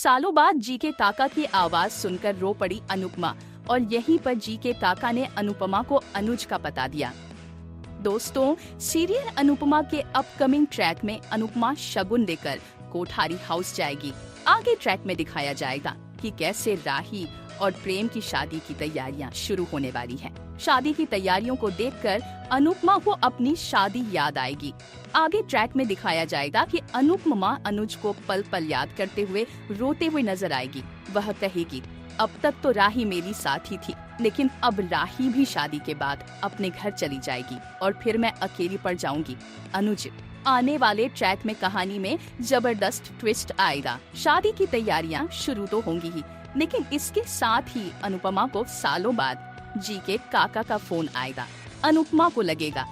सालों बाद जी के काका की आवाज सुनकर रो पड़ी अनुपमा और यहीं पर जी के काका ने अनुपमा को अनुज का पता दिया। दोस्तों, सीरियल अनुपमा के अपकमिंग ट्रैक में अनुपमा शगुन देकर कोठारी हाउस जाएगी। आगे ट्रैक में दिखाया जाएगा कि कैसे राही और प्रेम की शादी की तैयारियां शुरू होने वाली हैं। शादी की तैयारियों को देखकर अनुपमा को अपनी शादी याद आएगी। आगे ट्रैक में दिखाया जाएगा कि अनुपमा अनुज को पल पल याद करते हुए रोते हुए नजर आएगी। वह कहेगी, अब तक तो राही मेरी साथी थी, लेकिन अब राही भी शादी के बाद अपने घर चली जाएगी और फिर मैं अकेली पड़ जाऊंगी। अनुज। आने वाले ट्रैक में कहानी में जबरदस्त ट्विस्ट आएगा। शादी की तैयारियां शुरू तो होंगी ही, लेकिन इसके साथ ही अनुपमा को सालों बाद जी के काका का फोन आएगा। अनुपमा को लगेगा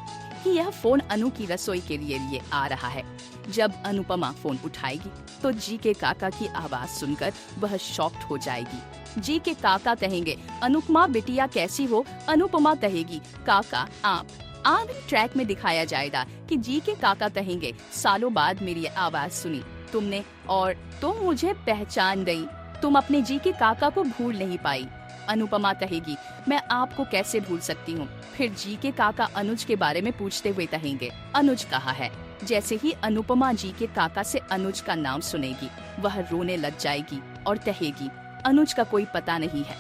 कि यह फोन अनु की रसोई के लिए आ रहा है। जब अनुपमा फोन उठाएगी तो जी के काका की आवाज सुनकर वह शॉक्ड हो जाएगी। जी के काका कहेंगे, अनुपमा बिटिया कैसी हो? अनुपमा कहेगी, काका आप। आगे ट्रैक में दिखाया जाएगा कि जी के काका कहेंगे, सालों बाद मेरी आवाज सुनी तुमने और तुम मुझे पहचान गई। तुम अपने जी के काका को भूल नहीं पाई। अनुपमा कहेगी, मैं आपको कैसे भूल सकती हूँ। फिर जी के काका अनुज के बारे में पूछते हुए कहेंगे, अनुज कहाँ है? जैसे ही अनुपमा जी के काका से अनुज का नाम सुनेगी, वह रोने लग जाएगी और कहेगी, अनुज का कोई पता नहीं है,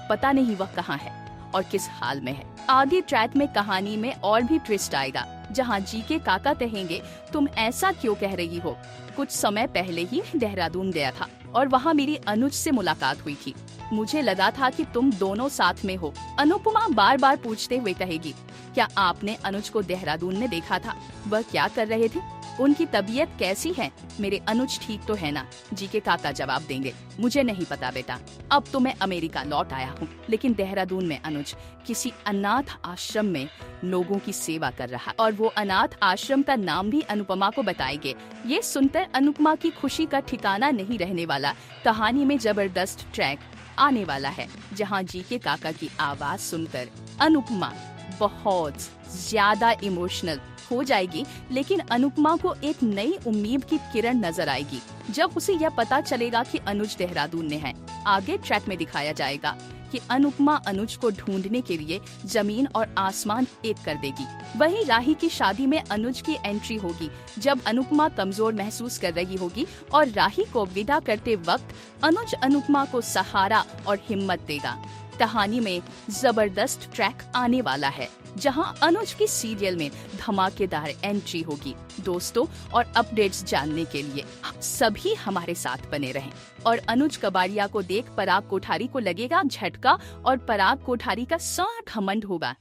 पता नहीं वह कहाँ है और किस हाल में है। आगे ट्रैक में कहानी में और भी ट्विस्ट आएगा, जहाँ जी के काका कहेंगे, तुम ऐसा क्यों कह रही हो? कुछ समय पहले ही देहरादून गया था और वहाँ मेरी अनुज से मुलाकात हुई थी। मुझे लगा था कि तुम दोनों साथ में हो। अनुपमा बार बार पूछते हुए कहेगी, क्या आपने अनुज को देहरादून में देखा था? वह क्या कर रहे थे? उनकी तबीयत कैसी है? मेरे अनुज ठीक तो है ना? जी के काका जवाब देंगे, मुझे नहीं पता बेटा, अब तो मैं अमेरिका लौट आया हूँ, लेकिन देहरादून में अनुज किसी अनाथ आश्रम में लोगों की सेवा कर रहा और वो अनाथ आश्रम का नाम भी अनुपमा को बताएंगे। ये सुनकर अनुपमा की खुशी का ठिकाना नहीं रहने वाला। कहानी में जबरदस्त ट्रैक आने वाला है, जहाँ जी के काका की आवाज सुनकर अनुपमा बहुत ज्यादा इमोशनल हो जाएगी, लेकिन अनुपमा को एक नई उम्मीद की किरण नजर आएगी जब उसे यह पता चलेगा कि अनुज देहरादून में है। आगे ट्रैक में दिखाया जाएगा कि अनुपमा अनुज को ढूंढने के लिए जमीन और आसमान एक कर देगी। वही राही की शादी में अनुज की एंट्री होगी, जब अनुपमा कमजोर महसूस कर रही होगी और राही को विदा करते वक्त अनुज अनुपमा को सहारा और हिम्मत देगा। कहानी में जबरदस्त ट्रैक आने वाला है, जहां अनुज की सीरियल में धमाकेदार एंट्री होगी। दोस्तों, और अपडेट्स जानने के लिए आप सभी हमारे साथ बने रहें। और अनुज कबाड़िया को देख पराग कोठारी को लगेगा झटका और पराग कोठारी का सारा घमंड होगा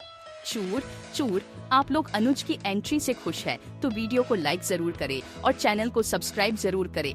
चूर चूर। आप लोग अनुज की एंट्री से खुश है तो वीडियो को लाइक जरूर करें और चैनल को सब्सक्राइब जरूर करें।